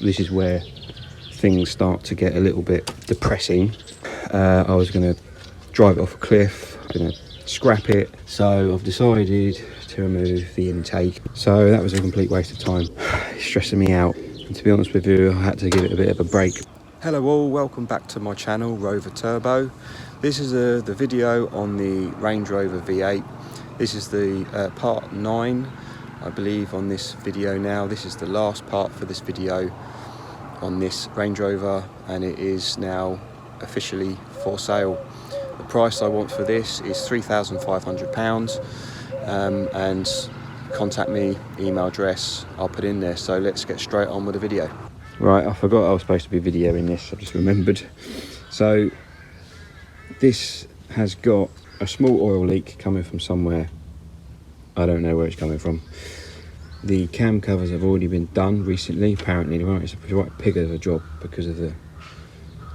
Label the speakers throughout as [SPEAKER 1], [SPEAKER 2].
[SPEAKER 1] this is where things start to get a little bit depressing. I was going to drive it off a cliff, I'm going to scrap it, so I've decided to remove the intake. So that was a complete waste of time. It's stressing me out, and to be honest with you, I had to give it a bit of a break. Hello all, welcome back to my channel, Rover Turbo. This is the video on the Range Rover V8. This is the part 9, I believe, on this video now. This is the last part for this video on this Range Rover, and it is now officially for sale. The price I want for this is £3,500, and contact me, email address, I'll put in there. So let's get straight on with the video. Right, I forgot I was supposed to be videoing this, I just remembered. So this has got a small oil leak coming from somewhere. I don't know where it's coming from. The cam covers have already been done recently, apparently. Right, it's a quite big of a job because of the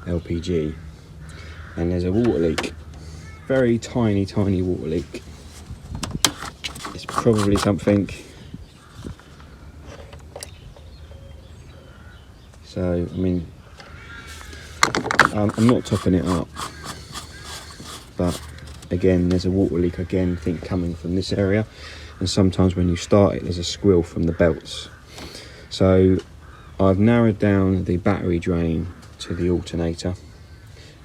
[SPEAKER 1] LPG. And there's a water leak, very tiny water leak. It's probably something. So, I mean, I'm not topping it up, but again, there's a water leak again, I think, coming from this area, and sometimes when you start it, there's a squeal from the belts. So I've narrowed down the battery drain to the alternator,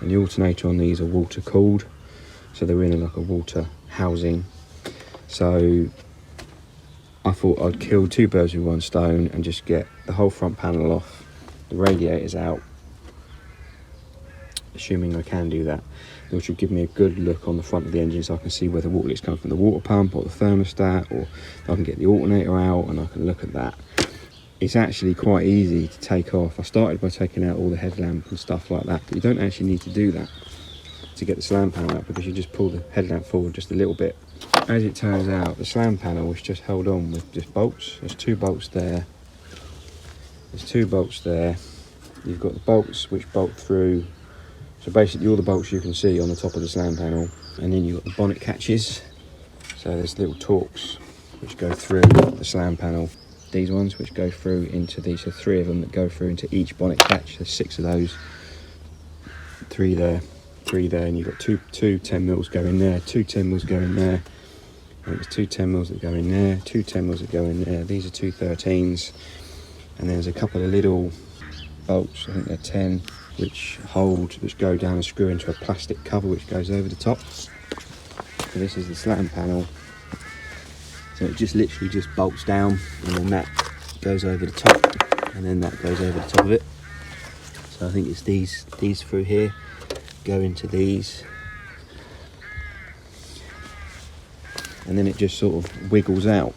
[SPEAKER 1] and the alternator on these are water cooled, so they're in like a water housing. So I thought I'd kill two birds with one stone and just get the whole front panel off, the radiators out, assuming I can do that, which would give me a good look on the front of the engine, so I can see where the water leaks come from the water pump or the thermostat, or I can get the alternator out and I can look at that. It's actually quite easy to take off. I started by taking out all the headlamp and stuff like that, but you don't actually need to do that to get the slam panel out, because you just pull the headlamp forward just a little bit. As it turns out, the slam panel is just held on with just bolts. There's two bolts there. There's two bolts there. You've got the bolts which bolt through. So basically all the bolts you can see on the top of the slam panel, and then you've got the bonnet catches. So there's little torques which go through the slam panel. These ones which go through into these, so three of them that go through into each bonnet catch. There's 6 of those. 3 there, 3 there, and you've got two 10mm go in there, 2 10mm go in there. And there's 2 10mm that go in there, 2 10mm that go in there. These are 2 13s. And there's a couple of little bolts, I think they're 10, which go down and screw into a plastic cover which goes over the top. So this is the slam panel. So it just literally just bolts down, and then that goes over the top, and then that goes over the top of it. So I think it's these through here go into these, and then it just sort of wiggles out.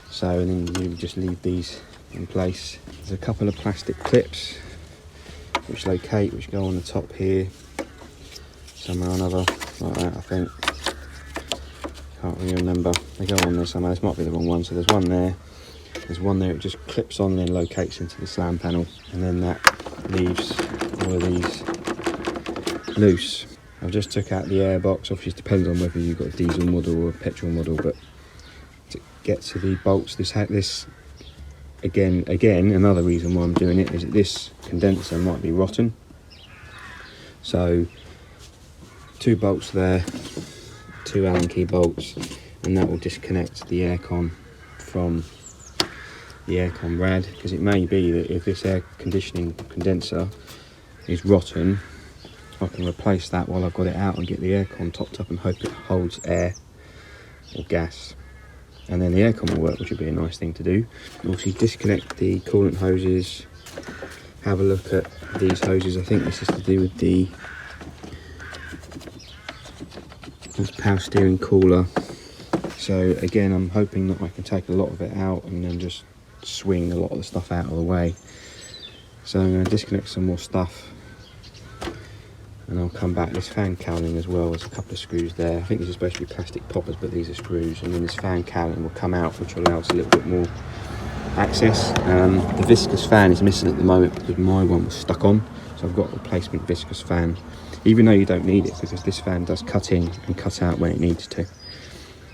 [SPEAKER 1] So, and then you just leave these in place. There's a couple of plastic clips which go on the top here, somewhere or another, like that, I think. Can't really remember. They go on there somewhere. This might be the wrong one. So there's one there. There's one there. It just clips on and then locates into the slam panel, and then that leaves all of these loose. I've just took out the airbox. Obviously, it depends on whether you've got a diesel model or a petrol model, but to get to the bolts, this again, another reason why I'm doing it is that this condenser might be rotten. So 2 bolts there, 2 Allen key bolts, and that will disconnect the aircon from the aircon rad, because it may be that if this air conditioning condenser is rotten, I can replace that while I've got it out and get the aircon topped up and hope it holds air or gas, and then the aircon will work, which would be a nice thing to do. Also, disconnect the coolant hoses, have a look at these hoses. I think this is to do with the power steering cooler. So again, I'm hoping that I can take a lot of it out and then just swing a lot of the stuff out of the way. So I'm going to disconnect some more stuff, and I'll come back. This fan cowling as well, there's a couple of screws there. I think these are supposed to be plastic poppers, but these are screws. And then this fan cowling will come out, which will allow us a little bit more access. The viscous fan is missing at the moment because my one was stuck on, so I've got a replacement viscous fan, even though you don't need it, because this fan does cut in and cut out when it needs to.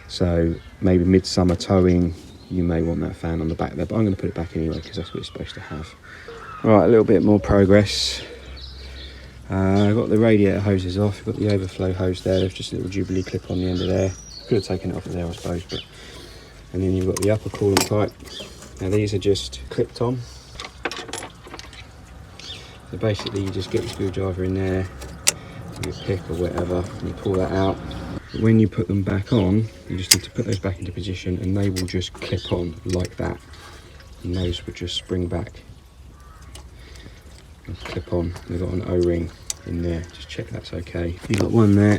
[SPEAKER 1] So maybe midsummer towing, you may want that fan on the back there, but I'm going to put it back anyway because that's what it's supposed to have. Right, a little bit more progress. I've got the radiator hoses off, I've got the overflow hose there, there's just a little Jubilee clip on the end of there. Could have taken it off of there, I suppose, but... And then you've got the upper coolant pipe. Now these are just clipped on. So basically you just get your screwdriver in there, your pick or whatever, and you pull that out. But when you put them back on, you just need to put those back into position and they will just clip on like that. And those will just spring back. And clip on. They've got an O-ring in there, just check that's okay. You've got one there.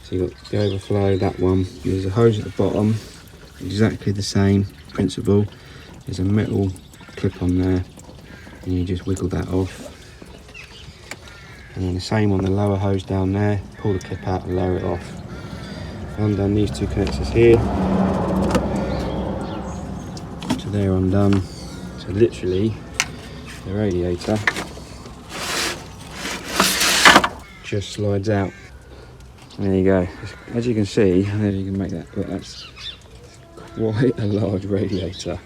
[SPEAKER 1] So you've got the overflow, that one. There's a hose at the bottom, exactly the same principle. There's a metal clip on there, and you just wiggle that off. And then the same on the lower hose down there, pull the clip out and lower it off. Undone these two connectors here. So they're undone. So literally, the radiator just slides out. And there you go. As you can see, I don't know if you can make that, but that's quite a large radiator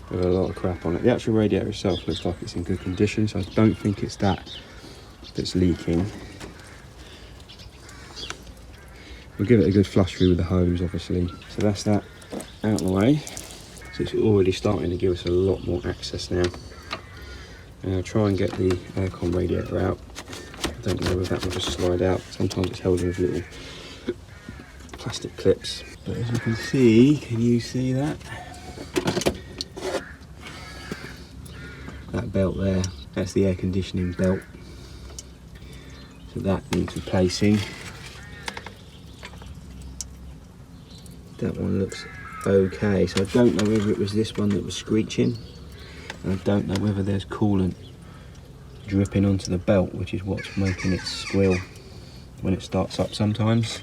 [SPEAKER 1] with a lot of crap on it. The actual radiator itself looks like it's in good condition, so I don't think it's that's leaking. We'll give it a good flush through with the hose, obviously. So that's that out of the way. So it's already starting to give us a lot more access now. And I'll try and get the aircon radiator out. I don't know if that will just slide out. Sometimes it's held with little plastic clips. But as you can see, can you see that? That belt there, that's the air conditioning belt. So that needs replacing. That one looks okay. So I don't know whether it was this one that was screeching. And I don't know whether there's coolant dripping onto the belt, which is what's making it squeal when it starts up sometimes.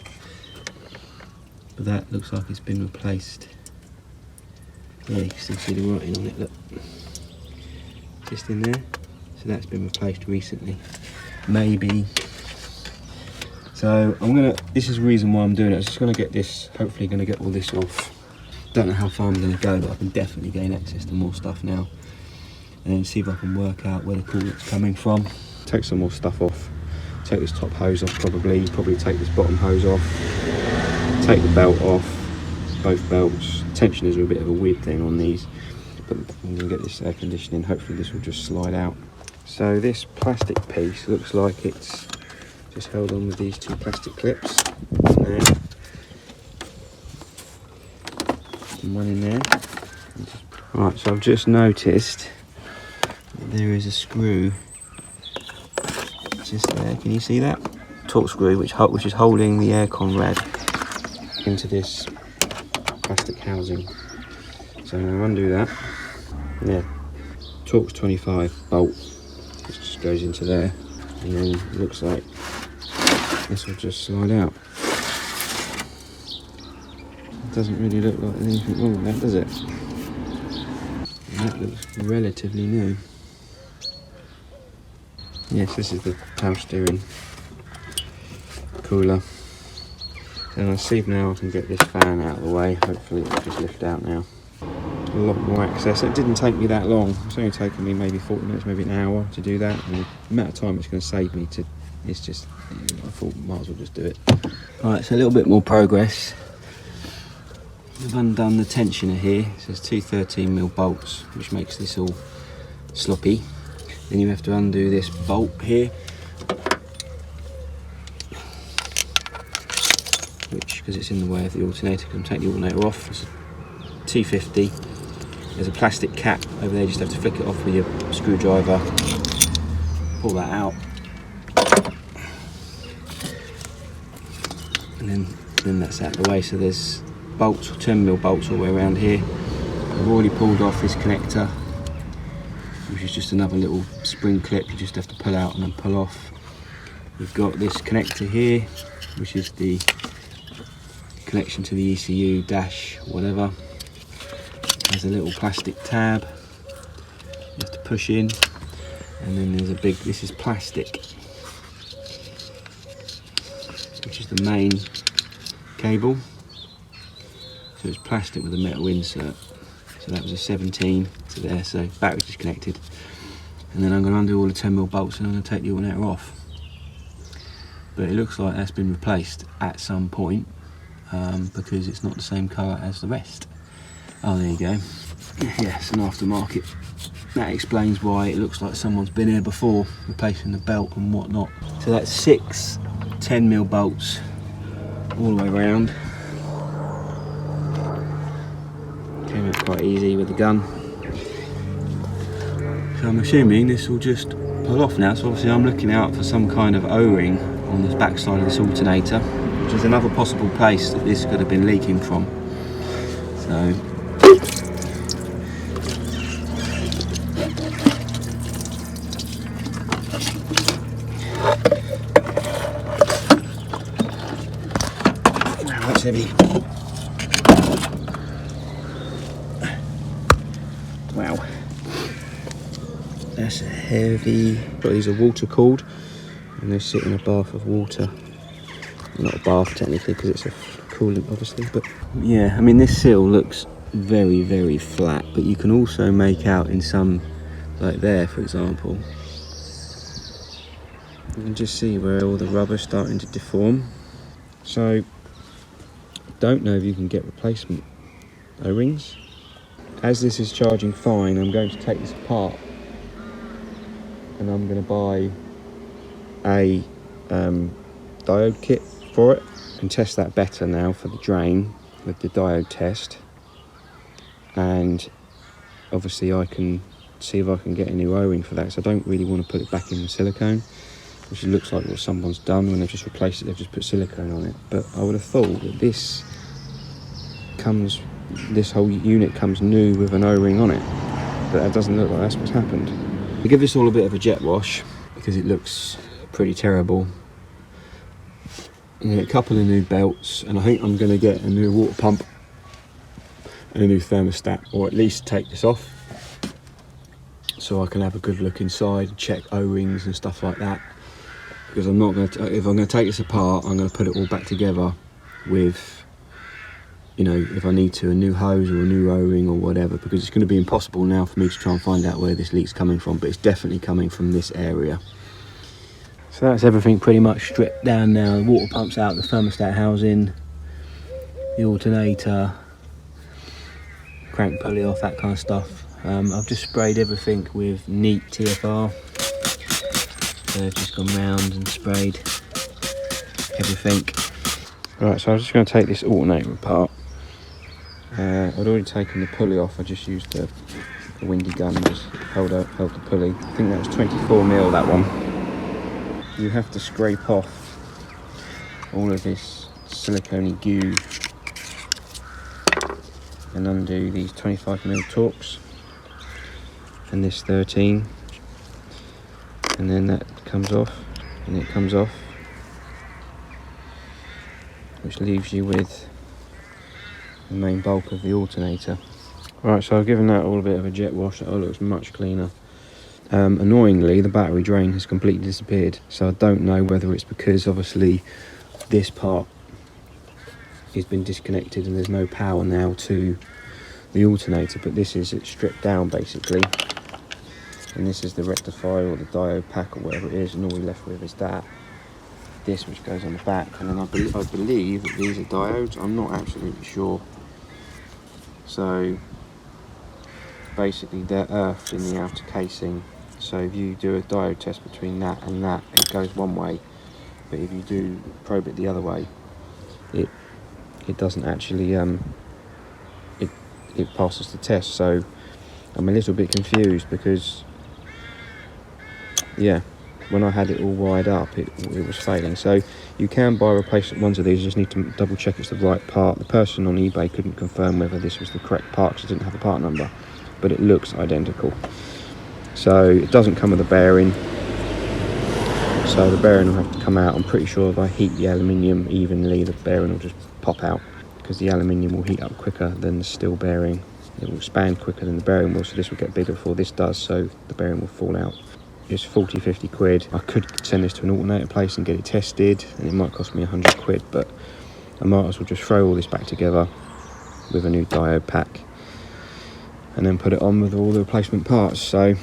[SPEAKER 1] But that looks like it's been replaced. Yeah, you can still see the writing on it, look. Just in there. So that's been replaced recently. Maybe. So this is the reason why I'm doing it. I'm just gonna get this, hopefully gonna get all this off. Don't know how far I'm gonna go, but I can definitely gain access to more stuff now. And then see if I can work out where the coolant's coming from. Take some more stuff off. Take this top hose off probably take this bottom hose off. Take the belt off, both belts. Tensioners are a bit of a weird thing on these, but I'm gonna get this air conditioning. Hopefully this will just slide out. So this plastic piece looks like it's just held on with these two plastic clips. One there, and one in there. Right, so I've just noticed there is a screw just there. Can you see that? Torque screw which is holding the aircon rad into this plastic housing. So I'm going to undo that. Yeah, Torque's 25 bolt. This just goes into there, and then it looks like this will just slide out. It doesn't really look like there's anything wrong with that, does it? And that looks relatively new. Yes, this is the power steering cooler. And I'll see if now I can get this fan out of the way. Hopefully it'll just lift out now. A lot more access. It didn't take me that long. It's only taken me maybe 40 minutes, maybe an hour to do that. And the amount of time it's going to save me it's just, I thought might as well just do it. Alright, so a little bit more progress. We've undone the tensioner here. So there's two 13mm bolts, which makes this all sloppy. Then you have to undo this bolt here, which, because it's in the way of the alternator, can take the alternator off. It's a T50. There's a plastic cap over there, you just have to flick it off with your screwdriver, pull that out, and then that's out of the way. So there's bolts, 10mm bolts all the way around here. I've already pulled off this connector, which is just another little spring clip you just have to pull out and then pull off. We've got this connector here, which is the connection to the ECU dash whatever. There's a little plastic tab you have to push in, and then there's a big, this is plastic, which is the main cable. So it's plastic with a metal insert. So that was a 17 to there, so battery disconnected. And then I'm going to undo all the 10mm bolts and I'm going to take the alternator off. But it looks like that's been replaced at some point because it's not the same colour as the rest. Oh, there you go. Yeah, it's an aftermarket. That explains why it looks like someone's been here before, replacing the belt and whatnot. So that's 6 10mm bolts all the way around. Came out quite easy with the gun. So I'm assuming this will just pull off now. So obviously I'm looking out for some kind of O-ring on the back side of this alternator, which is another possible place that this could have been leaking from. So wow, that's heavy. Wow, that's heavy. But these are water cooled and they sit in a bath of water. Not a bath technically because it's a coolant obviously, but yeah, I mean this seal looks very, very flat, but you can also make out in some, like there for example, you can just see where all the rubber's starting to deform. So I don't know if you can get replacement O-rings. As this is charging fine, I'm going to take this apart and I'm going to buy a diode kit for it and test that better now for the drain with the diode test. And obviously I can see if I can get a new O-ring for that, so I don't really want to put it back in the silicone, which looks like what someone's done when they've just replaced it. They've just put silicone on it, but I would have thought that this whole unit comes new with an O-ring on it, but that doesn't look like that's what's happened. We give this all a bit of a jet wash because it looks pretty terrible. I'm going to get a couple of new belts, and I think I'm going to get a new water pump and a new thermostat, or at least take this off so I can have a good look inside and check O-rings and stuff like that, because I'm not going to, if I'm going to take this apart, I'm going to put it all back together with, you know, if I need to, a new hose or a new O-ring or whatever, because it's going to be impossible now for me to try and find out where this leak's coming from, but it's definitely coming from this area. So that's everything pretty much stripped down now. The water pump's out, the thermostat housing, the alternator, crank pulley off, that kind of stuff. I've just sprayed everything with neat TFR. So I've just gone round and sprayed everything. Right, so I'm just going to take this alternator apart. I'd already taken the pulley off. I just used the windy gun and just held the pulley. I think that was 24mm, that one. You have to scrape off all of this silicone goo and undo these 25mm Torx and this 13, and then that comes off, and it comes off, which leaves you with the main bulk of the alternator. Right, so I've given that all a bit of a jet wash. That all looks much cleaner. Annoyingly, the battery drain has completely disappeared, so I don't know whether it's because obviously this part has been disconnected and there's no power now to the alternator, but this is it stripped down basically, and this is the rectifier or the diode pack or whatever it is, and all we're left with is this which goes on the back, and then I believe that these are diodes. I'm not absolutely sure. So basically they're earthed in the outer casing, so if you do a diode test between that and that, it goes one way, but if you do probe it the other way, it doesn't actually it passes the test. So I'm a little bit confused because yeah, when I had it all wired up it was failing. So you can buy replacement ones of these, you just need to double check it's the right part. The person on eBay couldn't confirm whether this was the correct part because it didn't have a part number, but it looks identical. So it doesn't come with a bearing, so the bearing will have to come out. I'm pretty sure if I heat the aluminium evenly, the bearing will just pop out, because the aluminium will heat up quicker than the steel bearing. It will expand quicker than the bearing will, so this will get bigger before this does, so the bearing will fall out. It's 40-50 quid. I could send this to an alternator place and get it tested, and it might cost me 100 quid, but I might as well just throw all this back together with a new diode pack and then put it on with all the replacement parts. So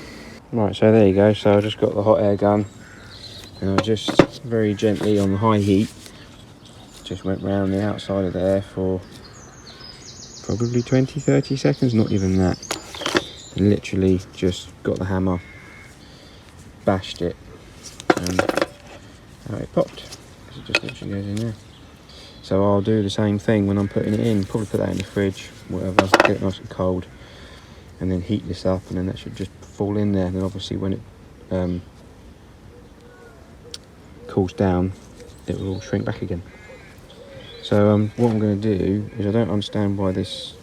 [SPEAKER 1] right, so there you go. So I just got the hot air gun, and I just very gently on the high heat just went round the outside of there for probably 20-30 seconds, not even that, and literally just got the hammer, bashed it, and out it popped. It just literally goes in there. So I'll do the same thing when I'm putting it in, probably put that in the fridge, whatever, get it nice and cold, and then heat this up, and then that should just fall in there. And then obviously when it cools down, it will all shrink back again. So what I'm going to do is, I don't understand why this,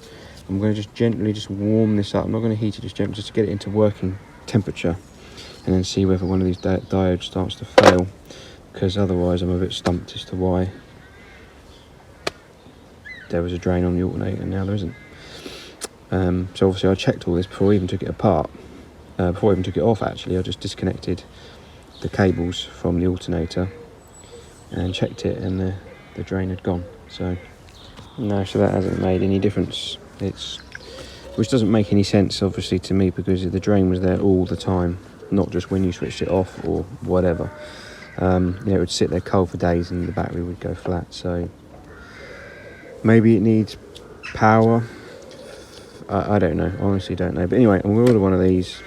[SPEAKER 1] I'm going to just gently just warm this up. I'm not going to heat it, just gently, just to get it into working temperature, and then see whether one of these diodes starts to fail, because otherwise I'm a bit stumped as to why there was a drain on the alternator and now there isn't. So obviously I checked all this before I even took it apart. Before I even took it off, actually, I just disconnected the cables from the alternator and checked it, and the drain had gone. So no, so that hasn't made any difference. Which doesn't make any sense, obviously, to me, because the drain was there all the time, not just when you switched it off or whatever. It would sit there cold for days and the battery would go flat. So maybe it needs power. I don't know, honestly don't know. But anyway, I'm going to order one of these,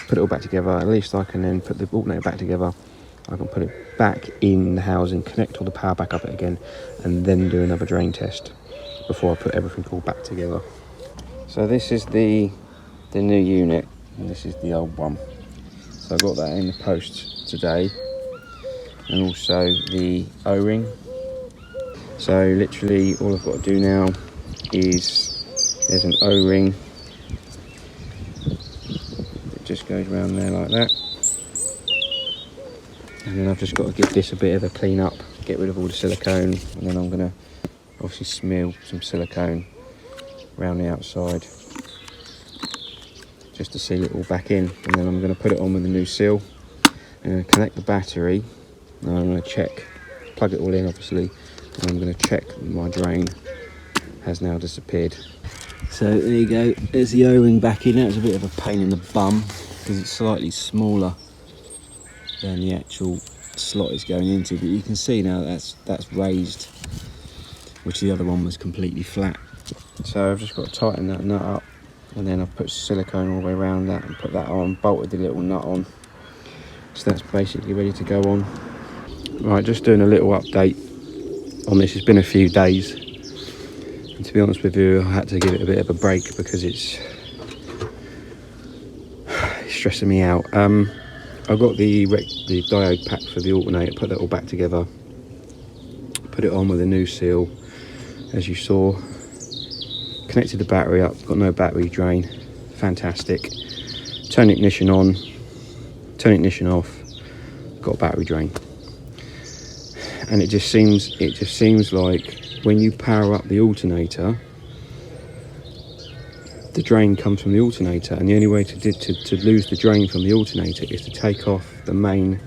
[SPEAKER 1] put it all back together. At least I can then put the alternator back together. I can put it back in the housing, connect all the power back up again, and then do another drain test before I put everything all back together. So this is the new unit, and this is the old one. So I got that in the post today, and also the O-ring. So literally all I've got to do now is, there's an O-ring, it just goes around there like that, and then I've just got to give this a bit of a clean up, get rid of all the silicone, and then I'm going to obviously smear some silicone around the outside just to seal it all back in, and then I'm going to put it on with a new seal. I'm going to connect the battery, and I'm going to check, plug it all in obviously, and I'm going to check that my drain has now disappeared. So there you go, there's the O-ring back in. That was a bit of a pain in the bum because it's slightly smaller than the actual slot it's going into, but you can see now that's raised, which the other one was completely flat. So I've just got to tighten that nut up, and then I've put silicone all the way around that and put that on, bolted the little nut on. So that's basically ready to go on. Right, just doing a little update on this. It's been a few days, and to be honest with you, I had to give it a bit of a break because it's stressing me out. I got the diode pack for the alternator, put that all back together, put it on with a new seal, as you saw, connected the battery up, got no battery drain, fantastic. Turn ignition on, turn ignition off, got a battery drain. And it just seems like when you power up the alternator, the drain comes from the alternator, and the only way to lose the drain from the alternator is to take off the main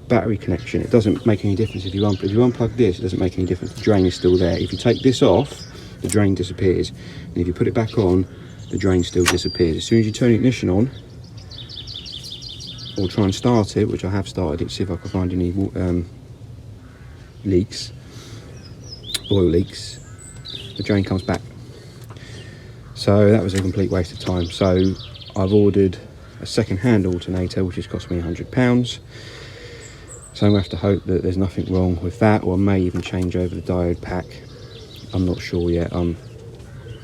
[SPEAKER 1] battery connection. It doesn't make any difference if you unplug this, it doesn't make any difference, the drain is still there. If you take this off, the drain disappears, and if you put it back on, the drain still disappears. As soon as you turn ignition on, or try and start it, which I have started it, see if I can find any leaks, oil leaks, the drain comes back. So that was a complete waste of time. So I've ordered a second-hand alternator, which has cost me £100. So I'm going to have to hope that there's nothing wrong with that, or I may even change over the diode pack. I'm not sure yet. I'm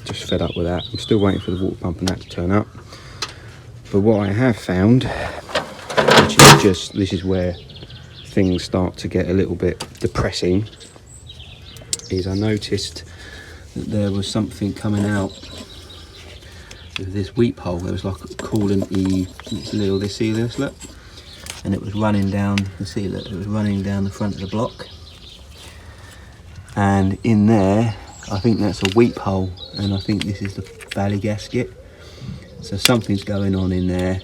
[SPEAKER 1] just fed up with that. I'm still waiting for the water pump and that to turn up. But what I have found, which is just, this is where things start to get a little bit depressing, is I noticed that there was something coming out with this weep hole. There was like a coolant-y little, see this, look, and it was running down, you can see, look, it was running down the front of the block, and in there I think that's a weep hole, and I think this is the valley gasket. So something's going on in there.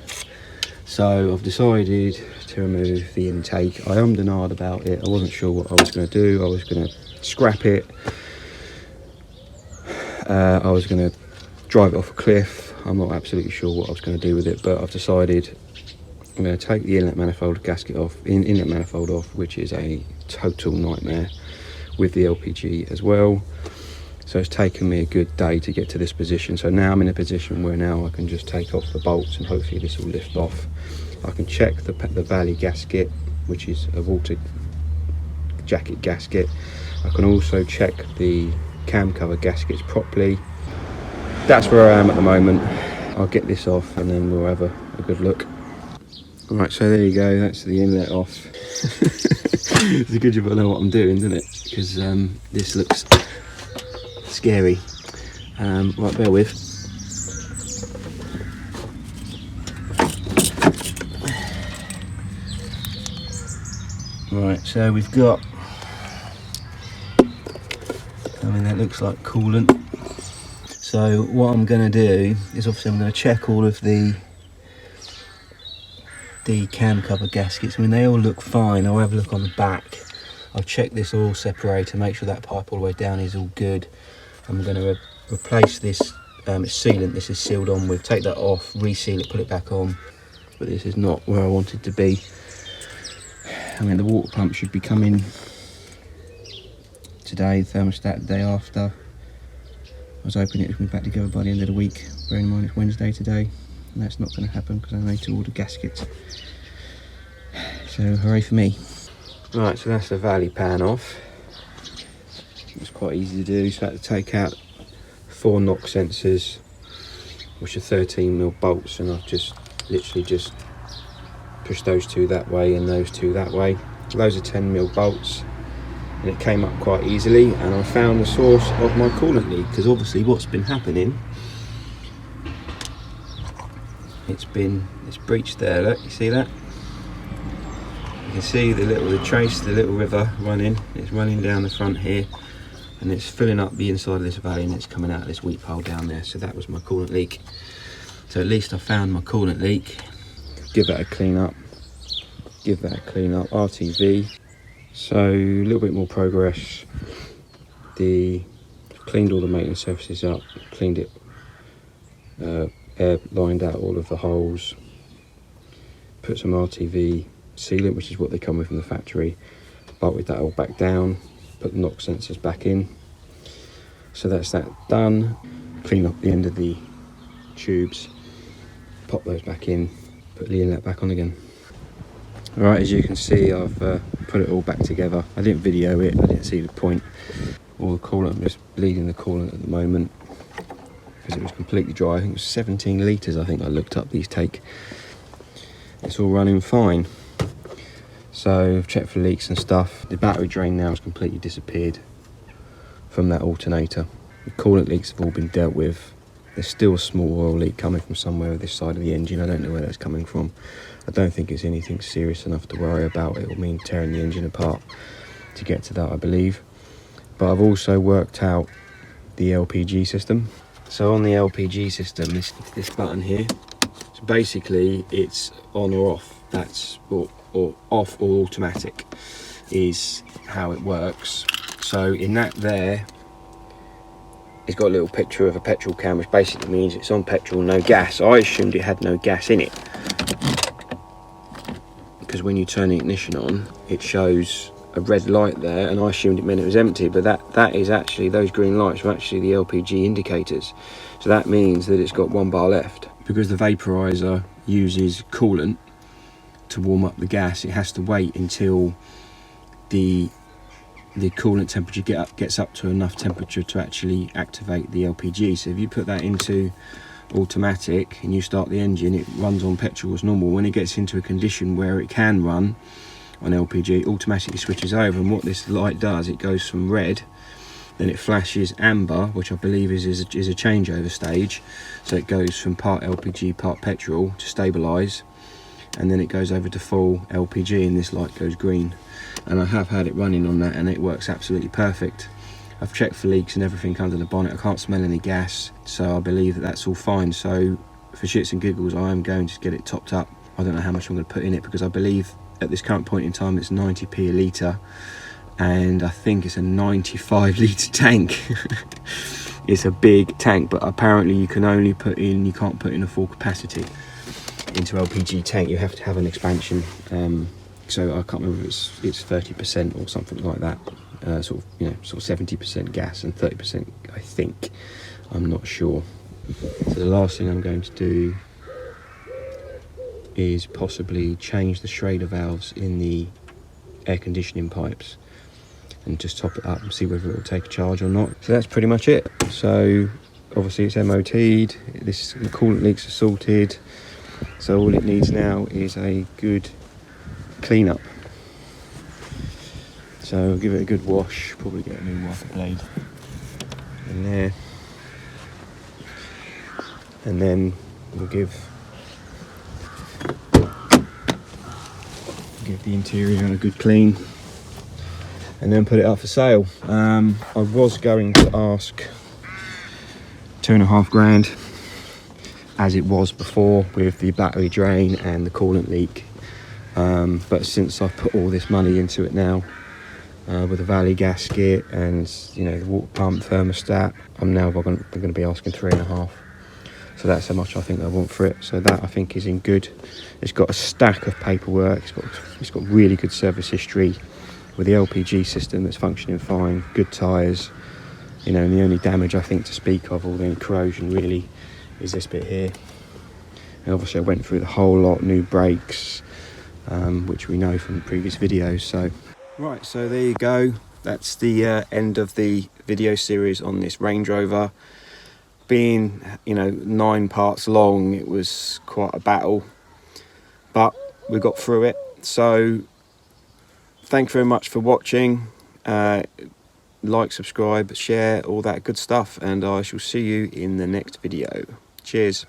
[SPEAKER 1] So I've decided to remove the intake. I ummed and ahed about it. I wasn't sure what I was going to do. I was going to scrap it. I was going to drive it off a cliff. I'm not absolutely sure what I was going to do with it, but I've decided I'm going to take the inlet manifold gasket off, inlet manifold off, which is a total nightmare with the LPG as well. So it's taken me a good day to get to this position. So now I'm in a position where now I can just take off the bolts and hopefully this will lift off. I can check the valley gasket, which is a water jacket gasket. I can also check the cam cover gaskets properly. That's where I am at the moment. I'll get this off and then we'll have a good look. Right, so there you go, that's the inlet off. It's a good job I know what I'm doing, isn't it? Because this looks scary. Right, bear with. Right, so we've got, I mean, that looks like coolant. So what I'm going to do is obviously I'm going to check all of the cam cover gaskets. I mean, they all look fine. I'll have a look on the back. I'll check this oil separator, make sure that pipe all the way down is all good. I'm going to replace this sealant this is sealed on with, take that off, reseal it, put it back on. But this is not where I want it to be. I mean, the water pump should be coming today, thermostat the day after. I was hoping it would be back together by the end of the week, bearing in mind it's Wednesday today, and that's not going to happen because I need to order gaskets. So hooray for me. Right, so that's the valley pan off. It's quite easy to do, so I had to take out 4 knock sensors, which are 13mm bolts, and I've just literally just pushed those 2 that way and those 2 that way. Those are 10mm bolts, and it came up quite easily, and I found the source of my coolant leak, because obviously what's been happening, it's breached there. Look, you see that? You can see the little river running. It's running down the front here, and it's filling up the inside of this valley, and it's coming out of this wheat pile down there. So that was my coolant leak. So at least I found my coolant leak. Give that a clean up. Give that a clean up. RTV. So a little bit more progress. Cleaned all the maintenance surfaces up. Cleaned it. Air lined out all of the holes. Put some RTV sealant, which is what they come with from the factory. Bolted that all back down. Put the knock sensors back in. So that's that done. Clean up the end of the tubes. Pop those back in. Put the inlet back on again. Alright, as you can see, I've put it all back together. I didn't video it, I didn't see the point. All the coolant, I'm just bleeding the coolant at the moment because it was completely dry. I think it was 17 litres, I think I looked up these take. It's all running fine. So I've checked for leaks and stuff. The battery drain now has completely disappeared from that alternator. The coolant leaks have all been dealt with. There's still a small oil leak coming from somewhere on this side of the engine. I don't know where that's coming from. I don't think it's anything serious enough to worry about. It will mean tearing the engine apart to get to that, I believe. But I've also worked out the LPG system. So on the LPG system, this button here, so basically it's on or off. That's or off or automatic is how it works. So in that there, it's got a little picture of a petrol can, which basically means it's on petrol, no gas. I assumed it had no gas in it, because when you turn the ignition on, it shows a red light there, and I assumed it meant it was empty, but that is actually, those green lights are actually the LPG indicators. So that means that it's got 1 bar left. Because the vaporizer uses coolant to warm up the gas, it has to wait until the coolant temperature gets up to enough temperature to actually activate the LPG. So if you put that into automatic and you start the engine, it runs on petrol as normal. When it gets into a condition where it can run on LPG, it automatically switches over, and what this light does, it goes from red, then it flashes amber, which I believe is a changeover stage. So it goes from part LPG, part petrol to stabilise, and then it goes over to full LPG, and this light goes green. And I have had it running on that, and it works absolutely perfect. I've checked for leaks and everything under the bonnet. I can't smell any gas, so I believe that that's all fine. So for shits and giggles, I am going to get it topped up. I don't know how much I'm going to put in it, because I believe at this current point in time it's 90p a litre, and I think it's a 95 litre tank. it's a big tank, but apparently you can only you can't put in a full capacity into LPG tank. You have to have an expansion. So I can't remember if it's 30% or something like that. Sort of 70% gas and 30%, I think. I'm not sure. So the last thing I'm going to do is possibly change the Schrader valves in the air conditioning pipes and just top it up and see whether it will take a charge or not. So that's pretty much it. So obviously it's MOT'd, the coolant leaks are sorted, so all it needs now is a good clean up. So I'll give it a good wash, probably get a new wiper blade in there, and then we'll give the interior a good clean and then put it up for sale. I was going to ask 2.5 grand as it was before with the battery drain and the coolant leak, but since I've put all this money into it now, with the valley gasket and the water pump thermostat, I'm going to be asking 3.5. So that's how much I think I want for it. So that I think is in good. It's got a stack of paperwork. It's got really good service history with the LPG system that's functioning fine. Good tyres. And the only damage I think to speak of, or the corrosion really, is this bit here. And obviously I went through the whole lot, new brakes, which we know from the previous videos. So right, so there you go. That's the end of the video series on this Range Rover. Being 9 parts long, it was quite a battle, but we got through it. So thank you very much for watching. Like, subscribe, share, all that good stuff, and I shall see you in the next video. Cheers.